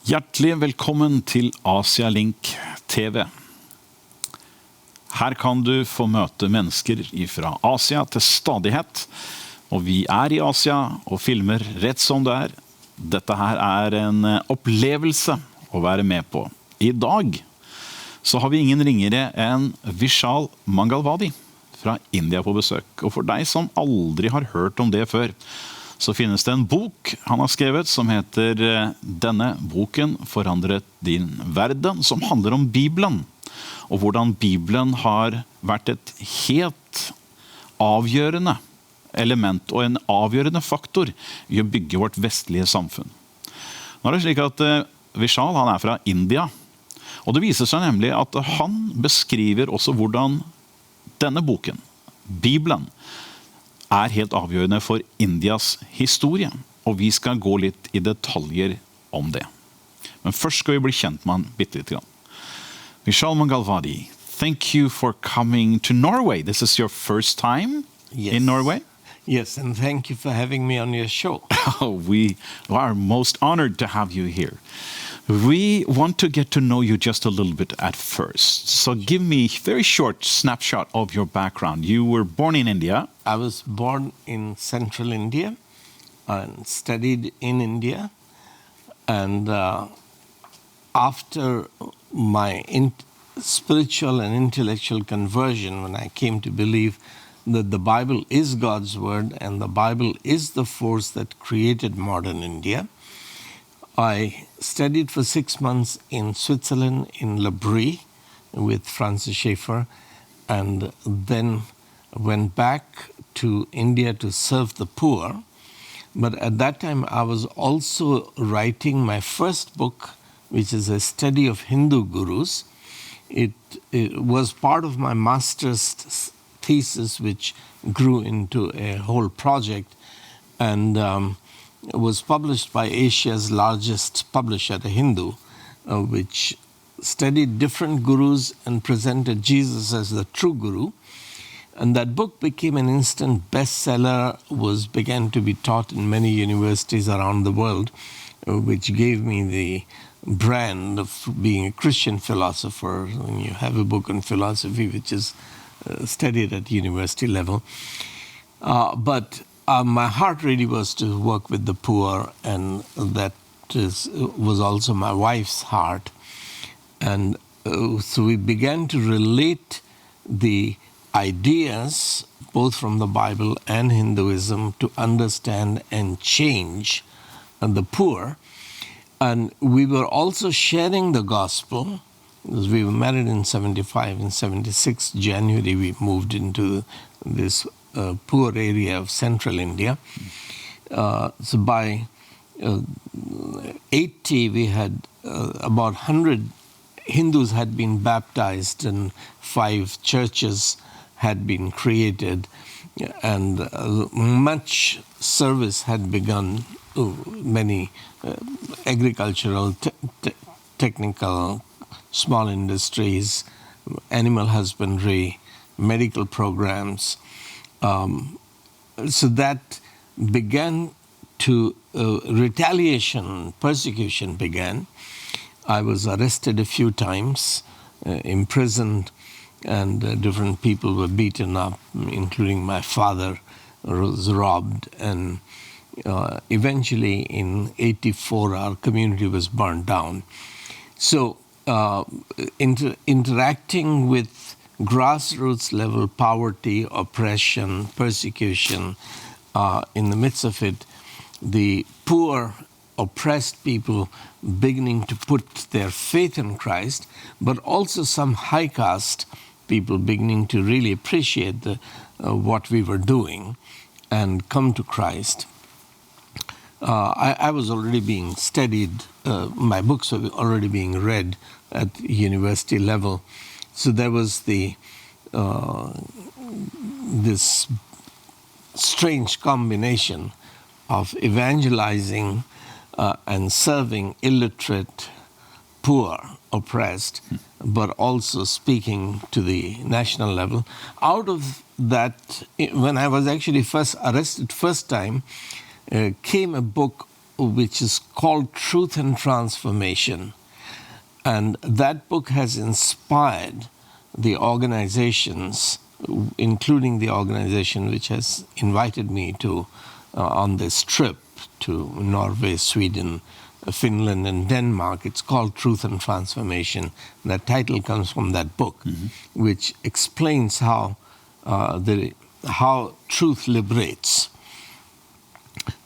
Hjertelig velkommen til AsiaLinkTV. Her kan du få møte mennesker fra Asia til stadighet, og vi er i Asia og filmer rett som det er. Dette her er en opplevelse å være med på. I dag så har vi ingen ringere enn Vishal Mangalwadi fra India på besøk. Og for deg som aldri har hørt om det før, så finnes det en bok han har skrevet som heter Denne boken forandret din verden, som handler om Bibelen, og hvordan Bibelen har vært et helt avgjørende element og en avgjørende faktor i å bygge vårt vestlige samfunn. Nå er det slik at Vishal han er fra India, og det viser seg nemlig at han beskriver også hvordan denne boken, Bibelen, er helt avgjørende for Indias historie, og vi skal gå litt i detaljer om det. Men først skal vi bli kjent med han bitte litt. Vishal Mangalwadi, thank you for coming to Norway. This is your first time in Norway? Yes, and thank you for having me on your show. We are most honored to have you here. We want to get to know you just a little bit at first. So give me a very short snapshot of your background. You were born in India. I was born in central India and studied in India. And after my spiritual and intellectual conversion, when I came to believe that the Bible is God's word and the Bible is the force that created modern India, I studied for 6 months in Switzerland, in Le Brie, with Francis Schaeffer, and then went back to India to serve the poor. But at that time, I was also writing my first book, which is a study of Hindu gurus. It was part of my master's thesis, which grew into a whole project, and was published by Asia's largest publisher, The Hindu, which studied different gurus and presented Jesus as the true guru. And that book became an instant bestseller, began to be taught in many universities around the world, which gave me the brand of being a Christian philosopher. When you have a book on philosophy, which is studied at university level. But my heart really was to work with the poor, and that was also my wife's heart. And so we began to relate the ideas, both from the Bible and Hinduism, to understand and change the poor. And we were also sharing the gospel, because we were married in 75. In 76, January, we moved into this poor area of central India. So by 80, we had about 100 Hindus had been baptized, and 5 churches had been created, and much service had begun. Many agricultural, technical, small industries, animal husbandry, medical programs. So that began to, retaliation, persecution began. I was arrested a few times, imprisoned, and different people were beaten up, including my father was robbed. And eventually in 84, our community was burned down. So interacting with grassroots level poverty, oppression, persecution, in the midst of it, the poor, oppressed people beginning to put their faith in Christ, but also some high caste people beginning to really appreciate what we were doing and come to Christ. I was already being studied, my books were already being read at university level. So there was this strange combination of evangelizing and serving illiterate, poor, oppressed, but also speaking to the national level. Out of that, when I was actually first arrested first time, came a book which is called Truth and Transformation. And that book has inspired the organizations, including the organization which has invited me to on this trip to Norway, Sweden, Finland, and Denmark. It's called Truth and Transformation. That title comes from that book, which explains how truth liberates.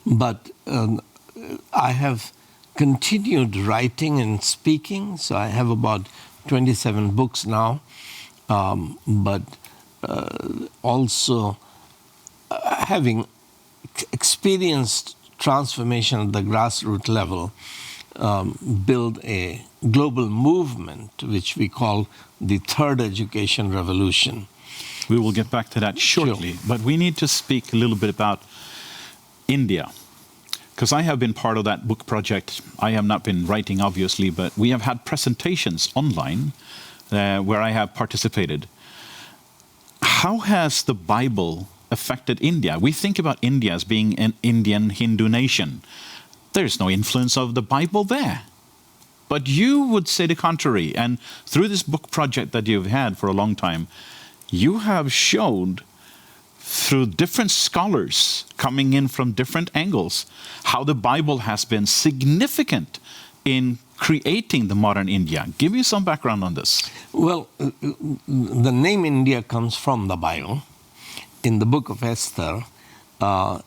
But I have continued writing and speaking, so I have about 27 books now, but also having experienced transformation at the grassroots level, build a global movement which we call the Third Education Revolution. We will get back to that shortly, but we need to speak a little bit about India. Because I have been part of that book project. I have not been writing, obviously, but we have had presentations online where I have participated. How has the Bible affected India? We think about India as being an Indian Hindu nation. There's no influence of the Bible there. But you would say the contrary. And through this book project that you've had for a long time, you have showed through different scholars coming in from different angles, how the Bible has been significant in creating the modern India. Give me some background on this. Well, the name India comes from the Bible. In the book of Esther,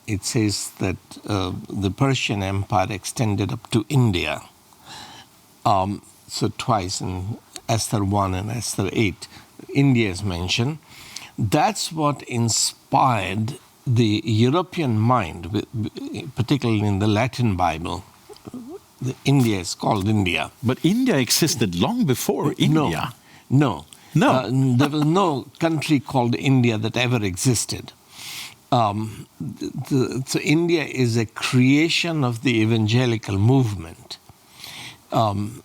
it says that the Persian Empire extended up to India. So twice in Esther 1 and Esther 8, India is mentioned. That's what inspired the European mind, particularly in the Latin Bible. India is called India. But India existed long before India. No. No. There was no country called India that ever existed. So India is a creation of the evangelical movement. When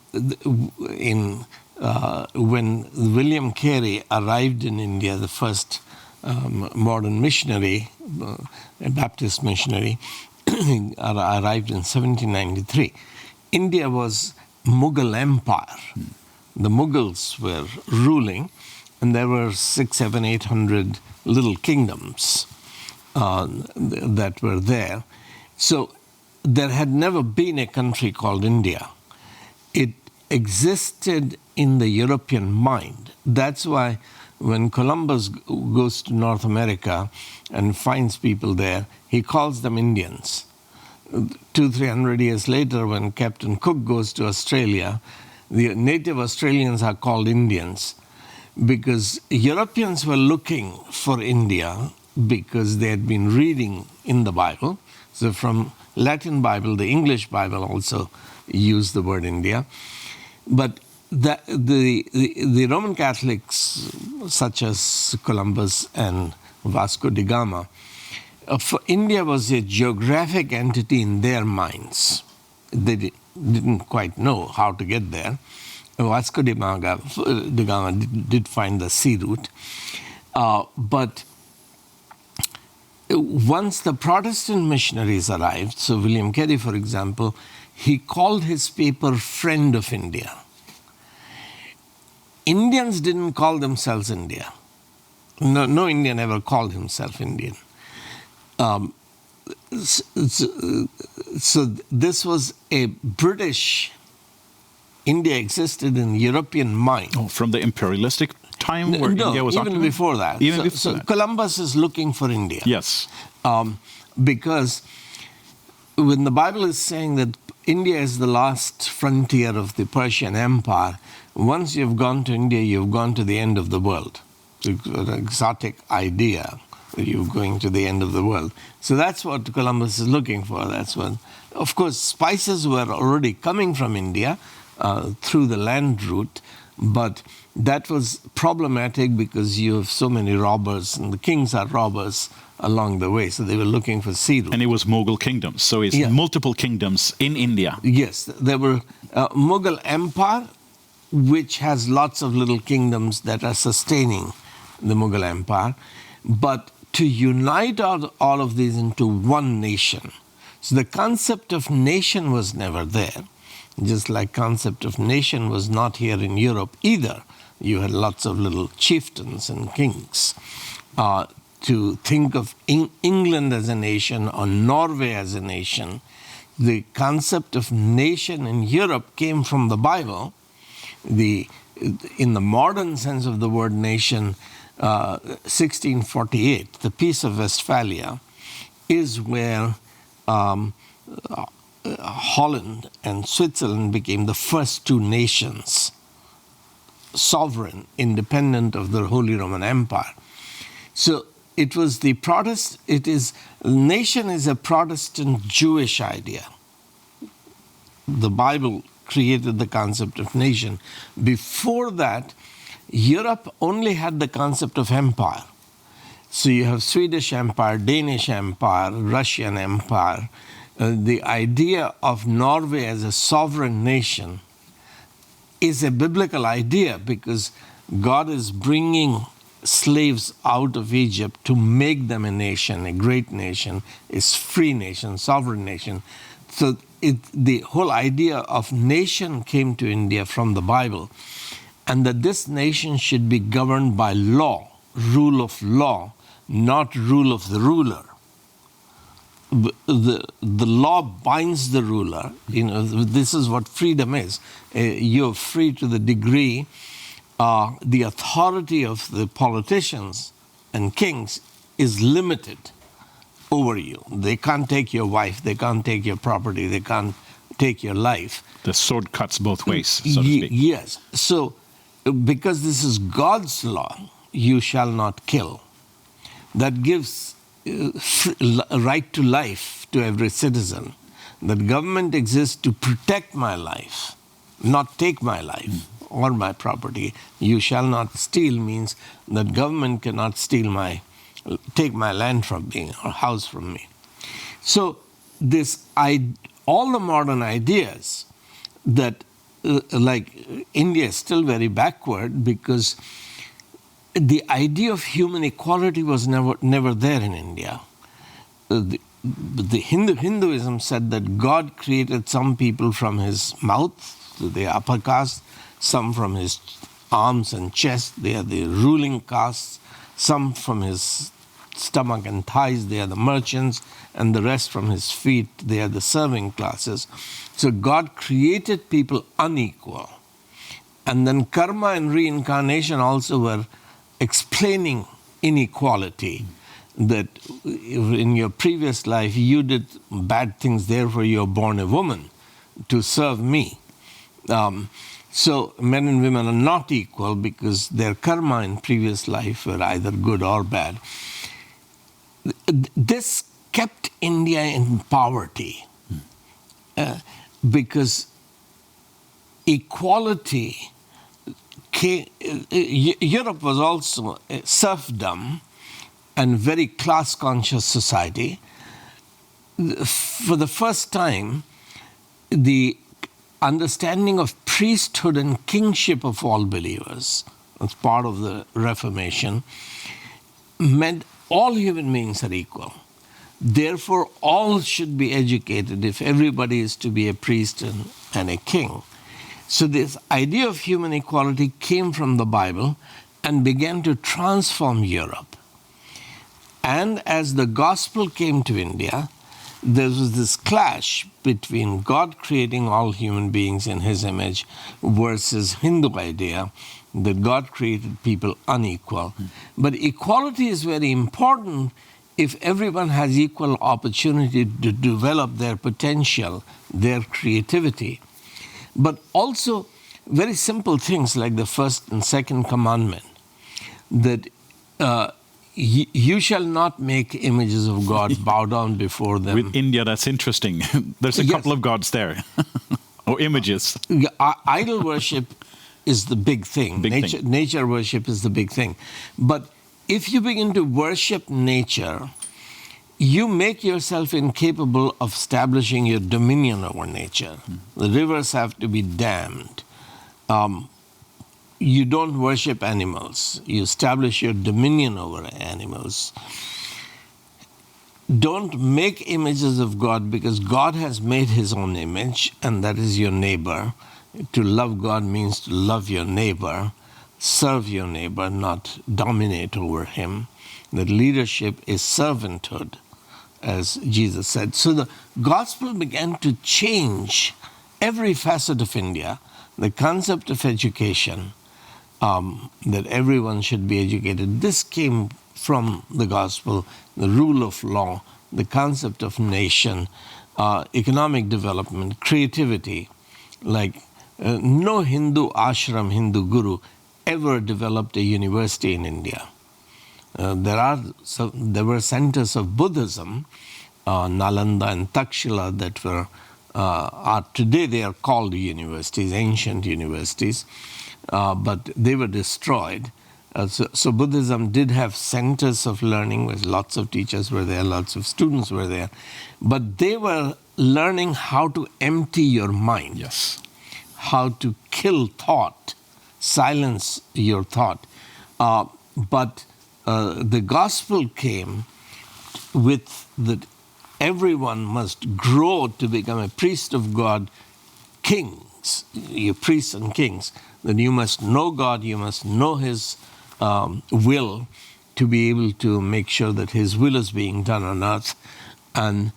William Carey arrived in India, the first modern missionary, a Baptist missionary, arrived in 1793. India was Mughal Empire. The Mughals were ruling, and there were 600, 700, 800 little kingdoms that were there. So there had never been a country called India. It existed in the European mind. That's why when Columbus goes to North America and finds people there, he calls them Indians. 200-300 years later, when Captain Cook goes to Australia, the native Australians are called Indians because Europeans were looking for India because they had been reading in the Bible. So from Latin Bible, the English Bible also used the word India. But the Roman Catholics, such as Columbus and Vasco da Gama, for India was a geographic entity in their minds. They didn't quite know how to get there. Vasco da Gama did find the sea route. But once the Protestant missionaries arrived, so William Carey, for example, he called his paper Friend of India. Indians didn't call themselves India. No Indian ever called himself Indian. So this was a British, India existed in European mind. Oh, from the imperialistic time where India was even before that. Even before that. Columbus is looking for India. Yes. Because when the Bible is saying that India is the last frontier of the Persian Empire, once you've gone to India, you've gone to the end of the world. It's an exotic idea. You're going to the end of the world. So that's what Columbus is looking for. That's what, of course, spices were already coming from India through the land route, but that was problematic because you have so many robbers, and the kings are robbers along the way. So they were looking for sea route. And it was Mughal kingdoms. So it's multiple kingdoms in India. Yes, there were Mughal Empire, which has lots of little kingdoms that are sustaining the Mughal Empire. But to unite all of these into one nation. So the concept of nation was never there, just like concept of nation was not here in Europe either. You had lots of little chieftains and kings. To think of England as a nation or Norway as a nation, the concept of nation in Europe came from the Bible. In the modern sense of the word nation, 1648, the Peace of Westphalia, is where Holland and Switzerland became the first two nations, sovereign, independent of the Holy Roman Empire. So it was nation is a Protestant Jewish idea. The Bible created the concept of nation. Before that, Europe only had the concept of empire. So you have Swedish Empire, Danish Empire, Russian Empire. The idea of Norway as a sovereign nation is a biblical idea because God is bringing slaves out of Egypt to make them a nation, a great nation, a free nation, sovereign nation. So the whole idea of nation came to India from the Bible, and that this nation should be governed by law, rule of law, not rule of the ruler. The law binds the ruler. This is what freedom is. You're free to the degree the authority of the politicians and kings is limited over you. They can't take your wife, they can't take your property, they can't take your life. The sword cuts both ways, so to speak. Yes. So, because this is God's law, you shall not kill. That gives right to life to every citizen. That government exists to protect my life, not take my life or my property. You shall not steal means that government cannot take my land from me or house from me. So all the modern ideas that like India is still very backward because the idea of human equality was never there in India. The Hinduism said that God created some people from his mouth, the upper caste, some from his arms and chest, they are the ruling castes, some from his stomach and thighs, they are the merchants, and the rest from his feet, they are the serving classes. So God created people unequal. And then karma and reincarnation also were explaining inequality, that in your previous life you did bad things, therefore you are born a woman to serve me. So men and women are not equal because their karma in previous life were either good or bad. This kept India in poverty because equality Europe was also a serfdom and very class-conscious society. For the first time, the understanding of priesthood and kingship of all believers, as part of the Reformation, meant all human beings are equal. Therefore, all should be educated if everybody is to be a priest and a king. So this idea of human equality came from the Bible and began to transform Europe. And as the gospel came to India, there was this clash between God creating all human beings in his image versus Hindu idea that God created people unequal. But equality is very important if everyone has equal opportunity to develop their potential, their creativity. But also very simple things like the first and second commandment, that you shall not make images of God, bow down before them. With India, that's interesting. There's a couple of gods there, or images. Idol worship is the big thing. Nature worship is the big thing. But if you begin to worship nature, you make yourself incapable of establishing your dominion over nature. The rivers have to be dammed. You don't worship animals. You establish your dominion over animals. don't make images of God, because God has made his own image, and that is your neighbor. To love God means to love your neighbor, serve your neighbor, not dominate over him. That leadership is servanthood, as Jesus said. So the gospel began to change every facet of India. The concept of education, that everyone should be educated, this came from the gospel. The rule of law, the concept of nation, economic development, creativity. Like no Hindu ashram, Hindu guru ever developed a university in India. There were centers of Buddhism, Nalanda and Takshila, that were today they are called universities, ancient universities, but they were destroyed. So Buddhism did have centers of learning, where lots of teachers were there, lots of students were there, but they were learning how to empty your mind. Yes. How to kill thought, silence your thought. But the gospel came with that everyone must grow to become a priest of God, kings, you priests and kings. That you must know God, you must know his will to be able to make sure that his will is being done on earth. And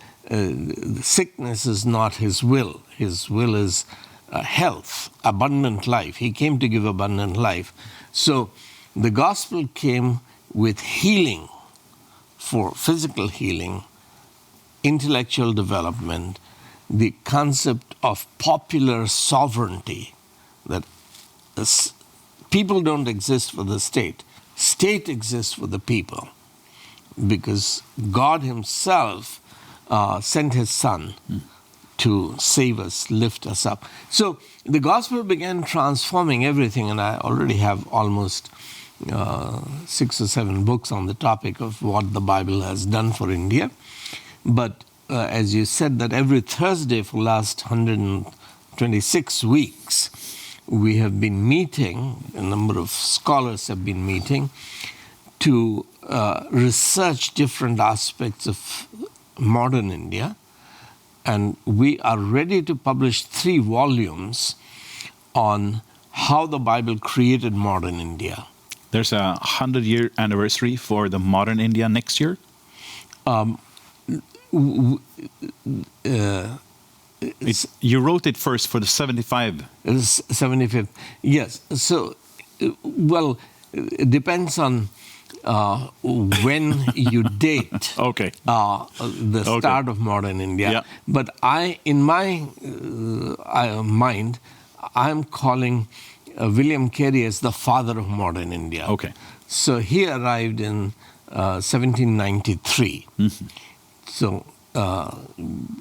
sickness is not his will. His will is health, abundant life. He came to give abundant life. So the gospel came with healing, for physical healing, intellectual development, the concept of popular sovereignty, that people don't exist for the state. State exists for the people, because God himself sent his son to save us, lift us up. So the gospel began transforming everything, and I already have almost 6 or 7 books on the topic of what the Bible has done for India. But as you said, that every Thursday for the last 126 weeks, we have been meeting, a number of scholars have been meeting, to research different aspects of modern India. And we are ready to publish 3 volumes on how the Bible created modern India. There's a 100-year anniversary for the modern India next year. You wrote it first for the 75th. Yes. So, well, it depends on when you date Okay. the start of modern India. Yeah. But in my mind, I'm calling William Carey as the father of modern India. Okay. So he arrived in 1793. Mm-hmm. So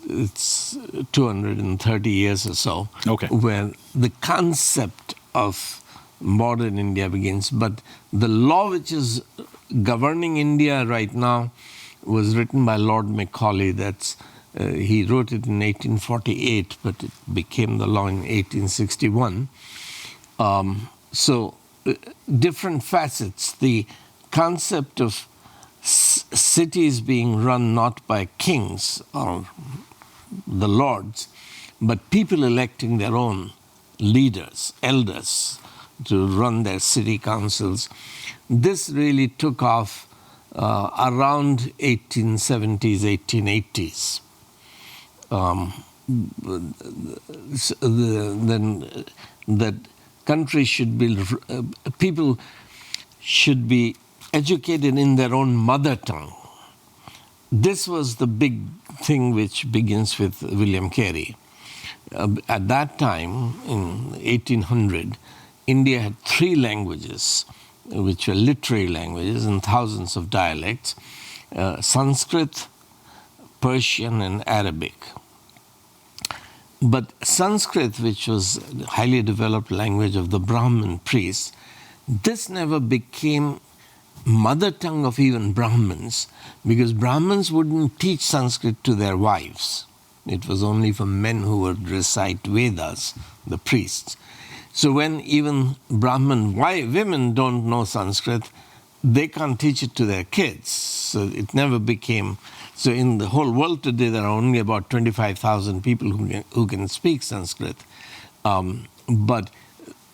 it's 230 years or so, where the concept of modern India begins. But the law which is governing India right now was written by Lord Macaulay. He wrote it in 1848, but it became the law in 1861. So different facets. The concept of cities being run not by kings or the lords, but people electing their own leaders, elders, to run their city councils. This really took off around 1870s, 1880s. Then that country should be, people should be educated in their own mother tongue. This was the big thing which begins with William Carey. At that time, in 1800, India had 3 languages, which were literary languages and thousands of dialects: Sanskrit, Persian, and Arabic. But Sanskrit, which was a highly developed language of the Brahmin priests, this never became mother tongue of even Brahmins, because Brahmins wouldn't teach Sanskrit to their wives. It was only for men who would recite Vedas, the priests. So when even Brahmin women don't know Sanskrit, they can't teach it to their kids. So it never became. So in the whole world today, there are only about 25,000 people who can speak Sanskrit. But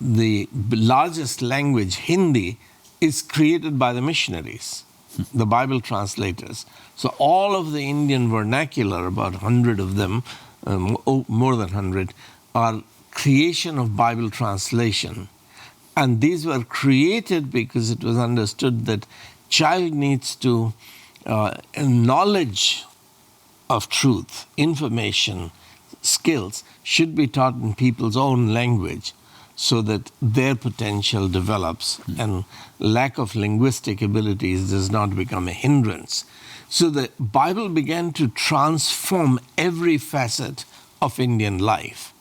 the largest language, Hindi, is created by the missionaries, the Bible translators. So all of the Indian vernacular, about 100 of them, more than 100, are creation of Bible translation. And these were created because it was understood that child needs to knowledge of truth, information, skills should be taught in people's own language so that their potential develops and lack of linguistic abilities does not become a hindrance. So the Bible began to transform every facet of Indian life.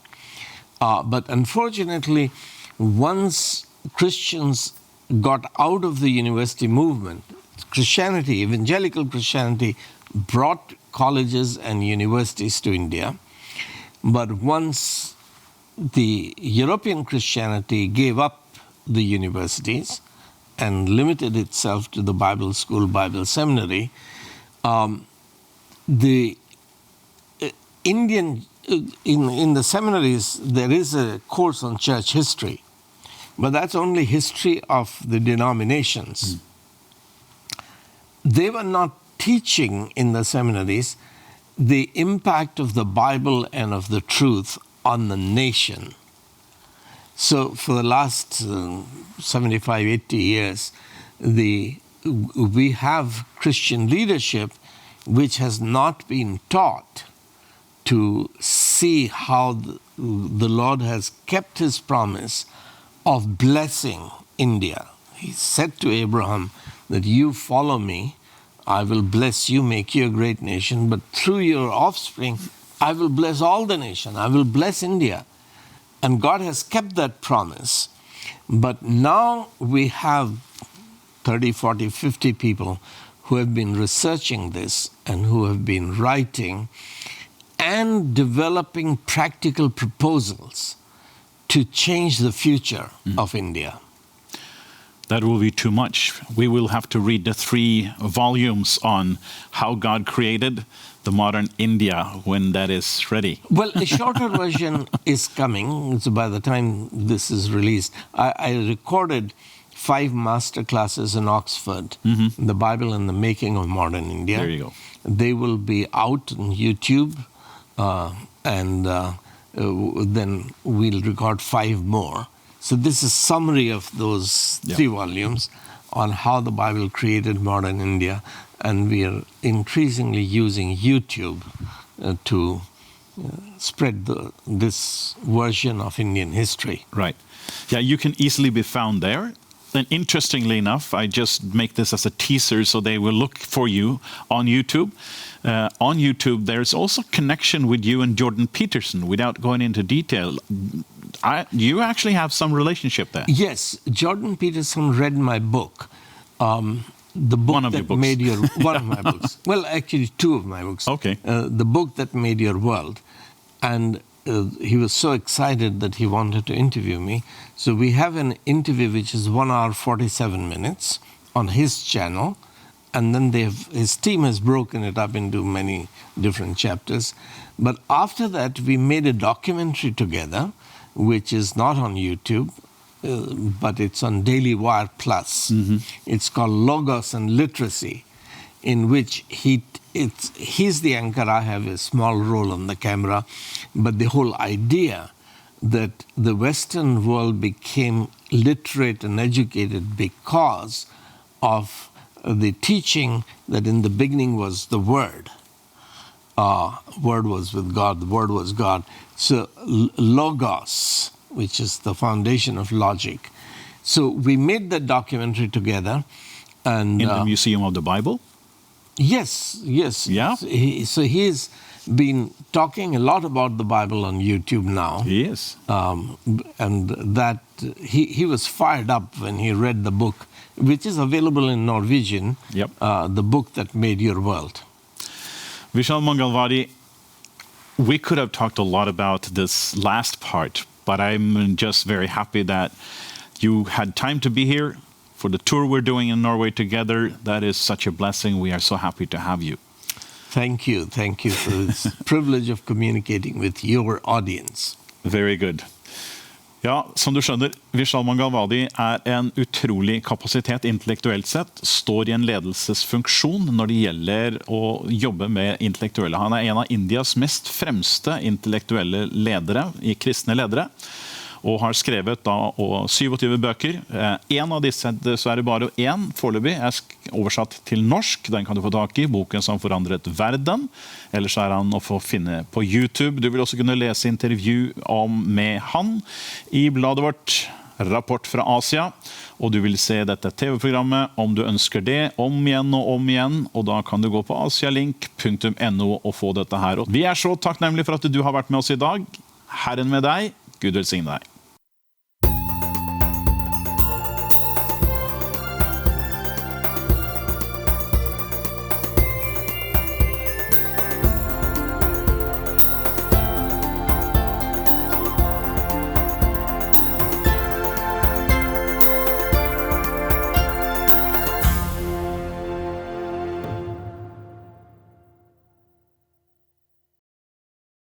But unfortunately, once Christians got out of the university movement, Christianity, evangelical Christianity, brought colleges and universities to India. But once the European Christianity gave up the universities and limited itself to the Bible school, Bible seminary, the Indian, in the seminaries, there is a course on church history, but that's only history of the denominations. They were not teaching in the seminaries the impact of the Bible and of the truth on the nation. So for the last 75, 80 years, we have Christian leadership which has not been taught to see how the Lord has kept his promise of blessing India. He said to Abraham that you follow me, I will bless you, make you a great nation, but through your offspring, I will bless all the nation. I will bless India. And God has kept that promise. But now we have 30, 40, 50 people who have been researching this and who have been writing and developing practical proposals to change the future of India. That will be too much. We will have to read the 3 volumes on how God created the modern India when that is ready. Well, a shorter version is coming. So by the time this is released, I recorded 5 master classes in Oxford, The Bible and the Making of Modern India. There you go. They will be out on YouTube, and then we'll record 5 more. So this is summary of those 3 volumes on how the Bible created modern India, and we are increasingly using YouTube to spread this version of Indian history. Right. Yeah, you can easily be found there. And interestingly enough, I just make this as a teaser so they will look for you on YouTube. On YouTube, there's also connection with you and Jordan Peterson. Without going into detail, you actually have some relationship there. Yes, Jordan Peterson read my book. The book one of that your books. made your one of my books. Well, actually 2 of my books. Okay. The book that made your world, and he was so excited that he wanted to interview me. So we have an interview which is 1 hour 47 minutes on his channel, and then his team has broken it up into many different chapters. But after that, we made a documentary together, which is not on YouTube, but it's on Daily Wire Plus. It's called Logos and Literacy, in which he's the anchor. I have a small role on the camera, but the whole idea that the Western world became literate and educated because of the teaching that in the beginning was the Word. Word was with God, the Word was God. So Logos, which is the foundation of logic. So we made that documentary together. And in the Museum of the Bible? Yes. Yeah? So he's been talking a lot about the Bible on YouTube now. Yes. And that he was fired up when he read the book, which is available in Norwegian, the book that made your world. Vishal Mangalwadi, we could have talked a lot about this last part, but I'm just very happy that you had time to be here for the tour we're doing in Norway together. That is such a blessing. We are so happy to have you. Thank you for this privilege of communicating with your audience. Very good. Ja, som du skjønner, Vishal Mangalwadi en utrolig kapasitet intellektuelt sett, står i en ledelsesfunksjon når det gjelder å jobbe med intellektuelle. Han en av Indias mest fremste intellektuelle ledere, kristne ledere, og har skrevet da 27 bøker. En av disse, så det bare en foreløpig, oversatt til norsk. Den kan du få tak i, boken som forandret verden. Ellers han å få finne på YouTube. Du vil også kunne lese intervju med han i bladet vårt, Rapport fra Asia. Og du vil se dette TV-programmet om du ønsker det, om igjen. Og da kan du gå på AsiaLink.no og få dette her. Og vi så takknemlige for at du har vært med oss i dag. Herren med deg. Gud velsigne deg.